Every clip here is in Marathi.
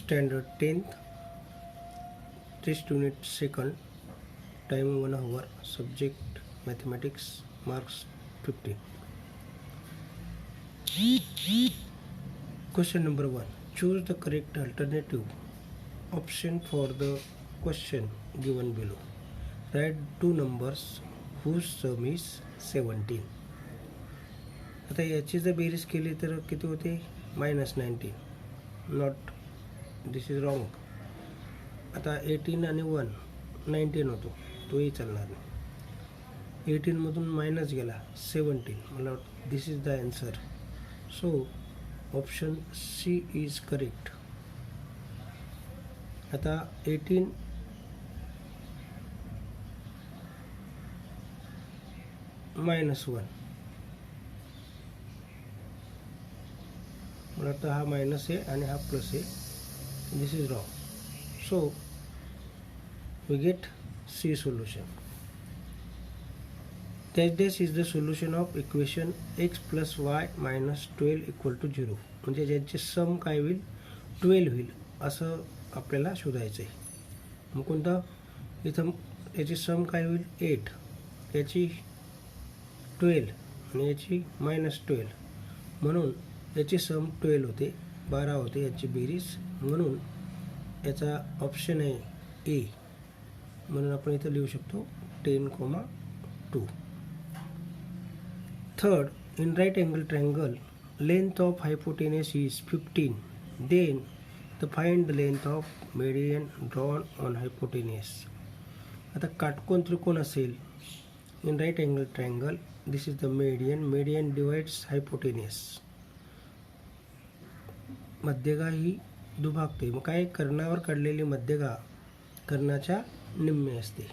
Standard 10th, test unit 2nd, time 1 hour, subject mathematics, marks 15. Question number 1. Choose the correct alternative option for the question given below. Write two numbers whose sum is 17. आता याची जर बेरीज केली तर किती होते? -19. Not, this is wrong. आता 18 आणि 1 19 होतो, तोही चालणार नाही. 18 मधून मायनस गेला 17, मला this is the answer. So option C is correct. आता 18 -1, मला वाटतं हा मायनस आहे आणि हा प्लस आहे. This is wrong. So we get C solution. This is the solution of equation x plus y minus 12 equal to 0. म्हणजे ज्यांचे सम काय होईल? 12 होईल असं आपल्याला शोधायचं आहे. मग कोणतं? इथं याची सम काय होईल? 8, याची 12 आणि याची -12, म्हणून याची सम 12 होते, 12 होते याची बेरीज, म्हणून याचा ऑप्शन आहे ए. म्हणून आपण इथं लिहू शकतो 10,2. Third, in right angle triangle, length of hypotenuse is 15. Then, find the length of median drawn on hypotenuse. आता काटकोन त्रिकोण असेल, in right angle triangle, this is the median. Median divides hypotenuse. मध्यगा ही दुभागते. मग काय? कर्णावर काढलेली मध्यगा कर्णाच्या निम्मे असते.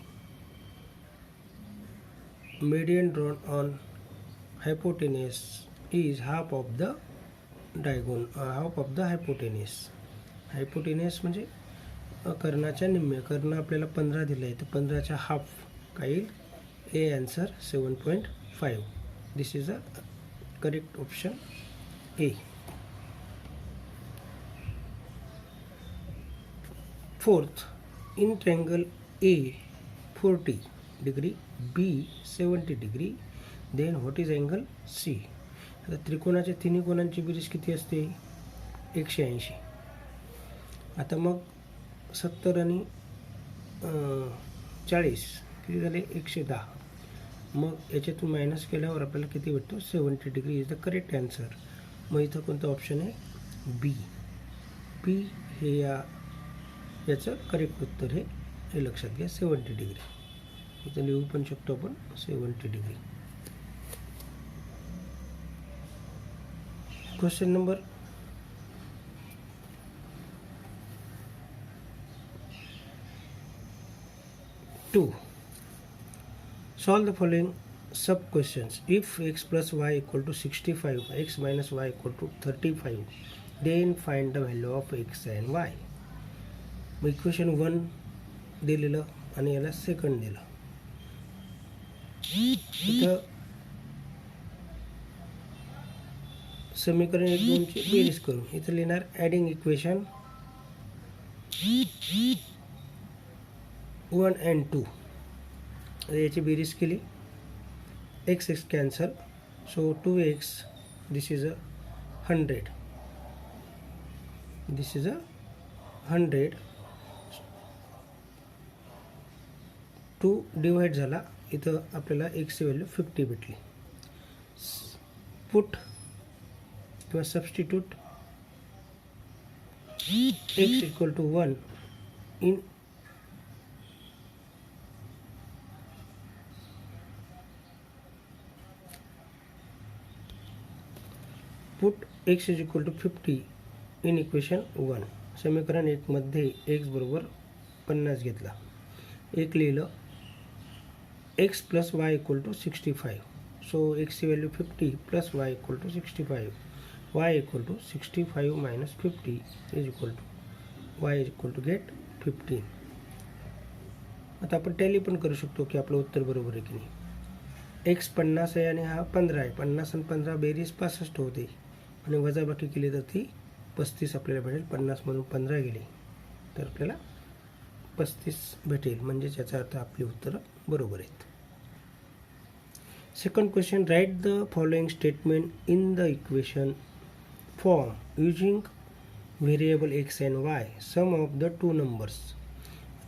Median drawn on hypotenuse is half of the diagonal, half of the hypotenuse. Hypotenuse म्हणजे कर्णाच्या निम्मे. कर्ण आपल्याला 15 दिलं आहे, तर 15च्या हाफ काय येईल? A answer 7.5. This is a correct option A. Fourth, in triangle A 40 degree, B 70 degree, then what is angle C. आता त्रिकोणाच्या तिन्ही कोणांची बेरीज किती असते? 180. आता मग 70 आणि 40 किती झाले? 110. मग याच्यातून मायनस केल्यावर आपल्याला किती भेटतो? 70 degree is the correct answer. मग इथं कोणतं ऑप्शन आहे? बी. बी हे याचं करेक्ट उत्तर आहे, हे लक्षात घ्या. 70 डिग्री इथं लिहू पण शकतो आपण 70 degree. Question number 2. Solve the following sub questions. If x plus y equal to 65, x minus y equal to 35, then find the value of x and y. मग इक्वेशन 1 दिलेलं आणि याला सेकंड दिलं. इथं समीकरण 1, 2 ची बेरीज करून इथं लिहिणार ॲडिंग इक्वेशन 1 and 2. याची बेरीज केली, x x cancel, so 2x, this is a 100, this is a 100. 2 divide झाला, इथं आपल्याला एक्सची व्हॅल्यू 50 भेटली. पुट किंवा substitute x equal to 1 in put x is equal to 50 in equation 1. समीकरण 1 मध्ये x बरोबर 50 घेतला, 1 लिहिलं. x plus y equal to 65, so x ची value 50 plus y equal to 65, y equal to 65 minus 50 is equal to y is equal to get 15. आता आपण टॅली पण करू शकतो की आपलं उत्तर बरोबर आहे की नाही. x 50 आहे आणि हा 15 आहे. 50 आणि 15 बेरीज 65 होते आणि वजाबाकी केली तर ती 35 आपल्याला भेटेल. 50मधून 15 गेले तर आपल्याला 35 भेटेल. म्हणजे याचा अर्थ आपली उत्तरं बरोबर आहेत. Second question, write the following statement in the equation form using variable x and y, sum of the two numbers.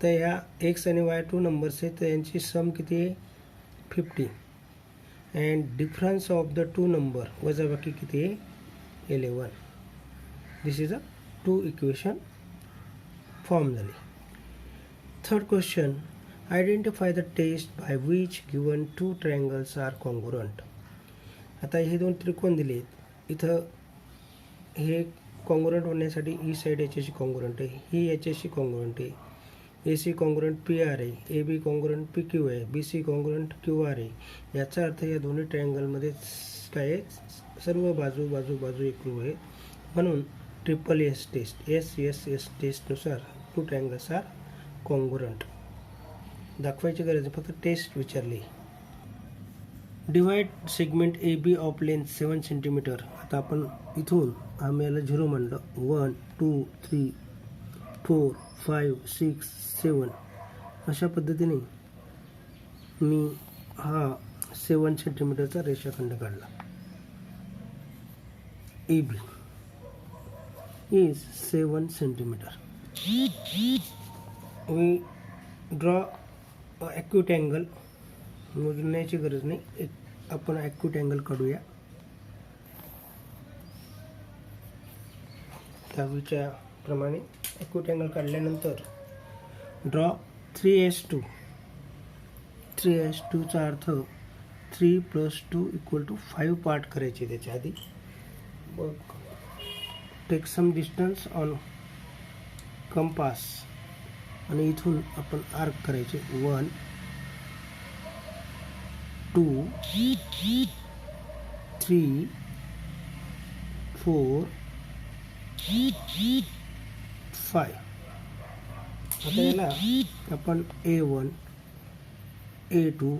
तर ह्या एक्स आणि वाय टू नंबर्स आहेत, तर यांची सम किती आहे 50 and difference of the two number वजाबाकी किती आहे 11. This is a two equation form झाली. Third question, identify the test by which given two triangles are congruent. आता हे दोन त्रिकोण दिलेत, इथं हे कॉन्ग्रुअंट होण्यासाठी ही साईड याच्याशी कॉन्ग्रुअंट आहे, ही याच्याशी कॉन्ग्रुअंट आहे, A C congruent P R आहे, A B congruent P Q आहे, B C congruent Q R आहे. याचा अर्थ या दोन्ही ट्रायंगलमध्ये काय आहे, सर्व बाजू एकरूप आहे. म्हणून ट्रिपल एस टेस्ट, एस टेस्टनुसार टू ट्रायंगल्स आर कॉन्ग्रुअंट. दाखवायची गरज आहे, फक्त टेस्ट विचारली. Divide segment A B of length 7 centimetre. आता आपण इथून आम्ही याला 0 म्हणलं, 1 2 3 4 5 6 7 अशा पद्धतीने मी हा 7 सेंटीमीटरचा रेषाखंड काढला. A B is 7 centimetre. We draw acute angle. मोजण्याची गरज नाही, एक आपण ॲक्यूट अँगल काढूया. दहावीच्या प्रमाणे ॲक्यूट अँगल काढल्यानंतर ड्रॉ 3s2. 3s2चा अर्थ 3 + 2 = 5 पार्ट करायचे त्याच्या आधी. मग take some distance on compass आणि इथून आपण आर्क करायचे 1 2 3 4 5. आता याला आपण A1 A2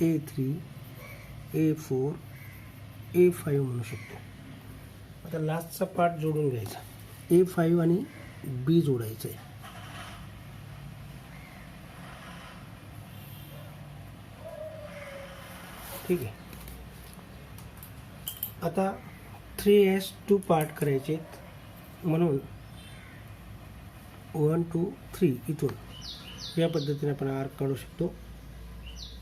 A3 A4 A5 म्हणू शकतो. आता लास्टचा पार्ट जोडून घ्यायचा, A5 आणि B जोडायचं आहे. ठीक आहे. आता 3s2 पार्ट करायचे म्हणून 1 2 3 इथून या पद्धतीने आपण आर्क काढू शकतो.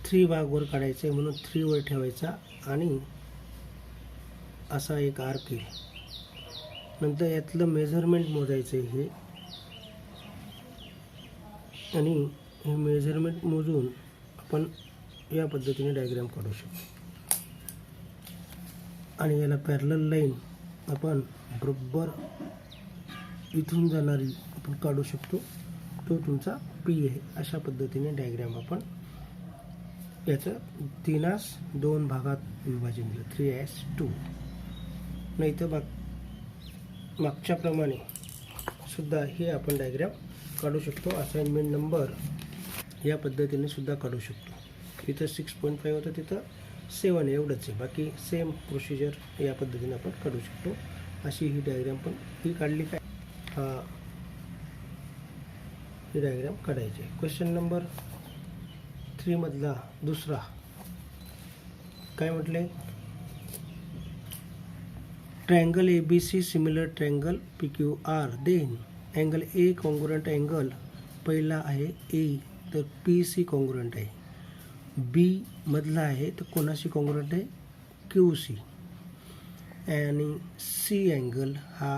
3 भाग वर काढायचे म्हणून 3 वर ठेवायचा आणि असा एक आर्क येईल. नंतर यातलं मेजरमेंट मोजायचं आहे हे, आणि हे मेजरमेंट मोजून आपण या पद्धतीने डायग्राम काढू शकतो. आणि याला पॅरलल लाईन आपण बरोबर इथून जाणारी आपण काढू शकतो. तो तुमचा पी आहे. अशा पद्धतीने डायग्राम आपण याचं 3s2 भागात विभाजन दिलं, 3s2. नाही तर मागच्याप्रमाणे सुद्धा हे आपण डायग्राम काढू शकतो. असाइनमेंट नंबर या पद्धतीने सुद्धा काढू शकतो. इथं 6.5 होतं, तिथं 7 एवढंच आहे. बाकी सेम प्रोसिजर या पद्धतीने आपण काढू शकतो. अशी ही डायग्राम पण ही काढली काय, ही डायग्राम काढायची. क्वेश्चन नंबर 3 मधला दुसरा काय म्हटले, triangle ABC similar triangle PQR, then angle A congruent angle पहिला आहे A, तर PC कॉन्ग्रुअंट आहे. B मधला आहे तर कोणाशी कॉन्ग्रुअंट आहे QC, आणि C अँगल हा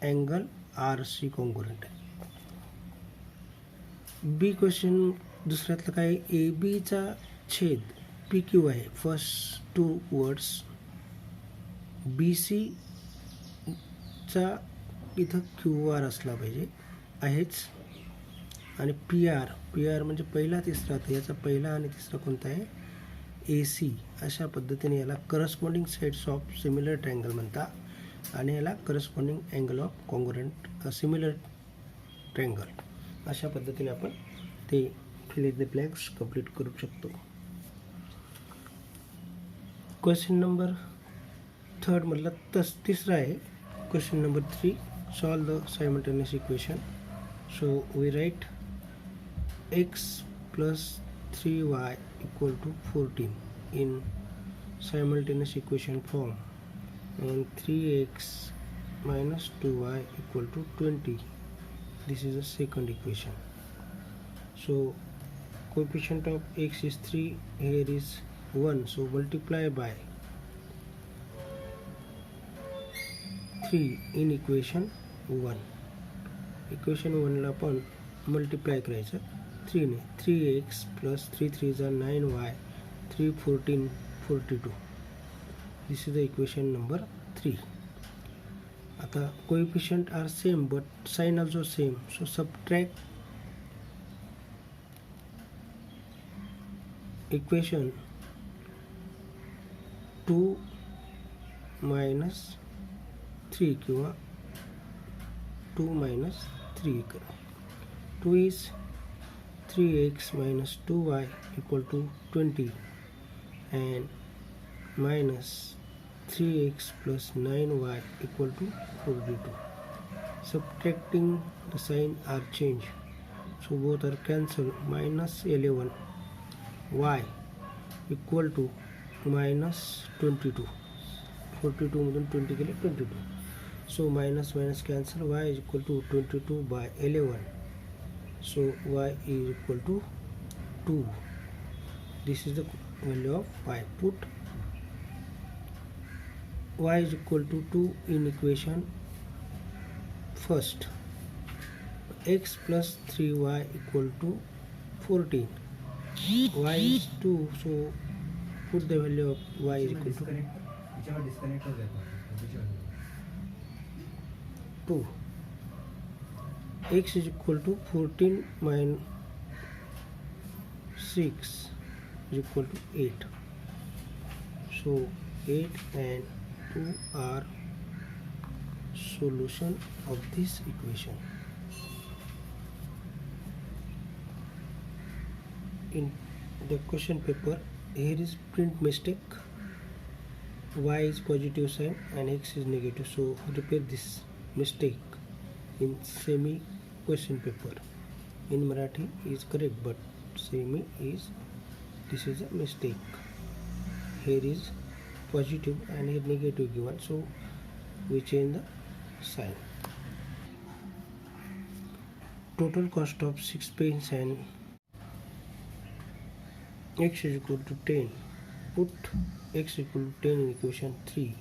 अँगल RC कॉन्ग्रुअंट आहे. बी क्वेश्चन दुसऱ्यातलं काय, ABचा छेद PQ आहे, फर्स्ट 2 वर्ड्स. BC चा इथं QR असला पाहिजे, आहेच. आणि PR म्हणजे पहिला तिसरा, तर याचा पहिला आणि तिसरा कोणता आहे AC. अशा पद्धतीने याला corresponding sides of similar triangle म्हणतात आणि याला corresponding angle of congruent similar triangle. अशा पद्धतीने आपण ते fill in the blanks complete करू शकतो. क्वेश्चन नंबर 3 मधला तिसरा आहे, Question number 3. Solve the simultaneous equation. So we write x plus 3y equal to 14 in simultaneous equation form, and 3x minus 2y equal to 20. This is the second equation. So coefficient of x is 3, here is 1, so multiply by 3 in equation 1. Equation 1 ला आपण मल्टिप्लाय करायचं 3 ने. 3x प्लस 3 3 जा 9y 3 14 42. This is the equation number 3. आता coefficient are same but sign also same, so subtract equation 2 minus 3 किंवा 2 मायनस 3 करा. 2 is 3x minus 2y equal to 20 and minus 3x plus 9y equal to 42. Subtracting the sign are changed, so both are cancelled. Minus 11 y equal to minus 22. 42 मधून 20 गेले 22. So minus minus cancel, y is equal to 22 by 11. So y is equal to 2. This is the value of y. Put y is equal to 2 in equation first. X plus 3y equal to 14. Y is 2, so put the value of y is equal to 2. X is equal to 14 minus 6 is equal to 8. So 8 and 2 are solution of this equation. In the question paper, here is print mistake. Y is positive sign and x is negative, so repair this mistake in semi question paper. In Marathi is correct, but semi is, this is a mistake. Here is positive and here negative given, so we change the sign. Total cost of 6 pens and x is equal to 10. Put x equal to 10 in equation 3.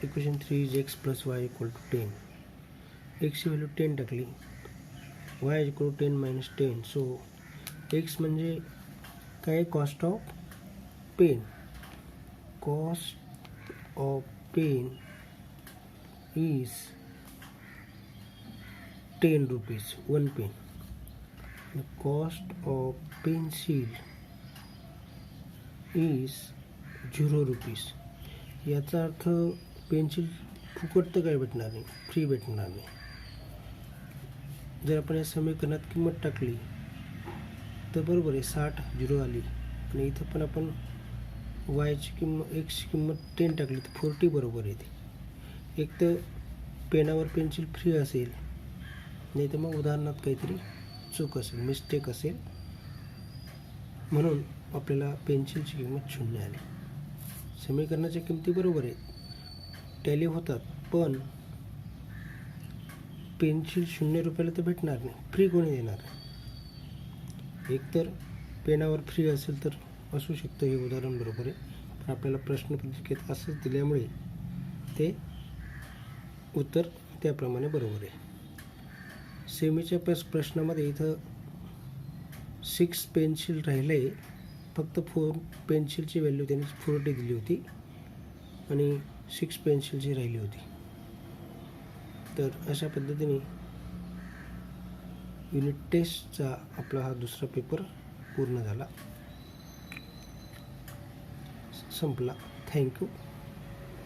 Equation 3 is x plus y equal to 10. x ची व्हॅल्यू 10 टाकली, y is equal to 10 minus 10. So x म्हणजे काय, cost of pen. Cost of pen is 10 rupees, 1 pen. The cost of pencil is 0 rupees. याचा अर्थ पेन्सिल फुकट तर काय भेटणार नाही, फ्री भेटणार नाही. जर आपण या समीकरणात किंमत टाकली तर बरोबर आहे 60 झिरो आली, आणि इथं पण आपण वायची किंमत, एक्सची किंमत 10 टाकली तर 40 बरोबर येते. एक तर पेनावर पेन्सिल फ्री असेल, नाही तर मग उदाहरणात काहीतरी चूक असेल, मिस्टेक असेल, म्हणून आपल्याला पेन्सिलची किंमत 0 आली. समीकरणाच्या किमती बरोबर आहेत, टॅली होतात, पण पेन्सिल 0 रुपयाला तर भेटणार नाही, फ्री कोणी देणार. एकतर पेनावर फ्री असेल तर असू शकतं, हे उदाहरण बरोबर आहे, पण आपल्याला प्रश्नपत्रिकेत असंच दिल्यामुळे ते उत्तर त्याप्रमाणे बरोबर आहे. सेमीच्या प्रश्नामध्ये इथं 6 पेन्सिल राहिले, फक्त 4 पेन्सिलची व्हॅल्यू त्यांनी 40 दिली होती आणि 6 पेन्सिलची राहिली होती. तर अशा पद्धतीने युनिट टेस्टचा आपला हा दुसरा पेपर पूर्ण झाला, संपला. थँक्यू.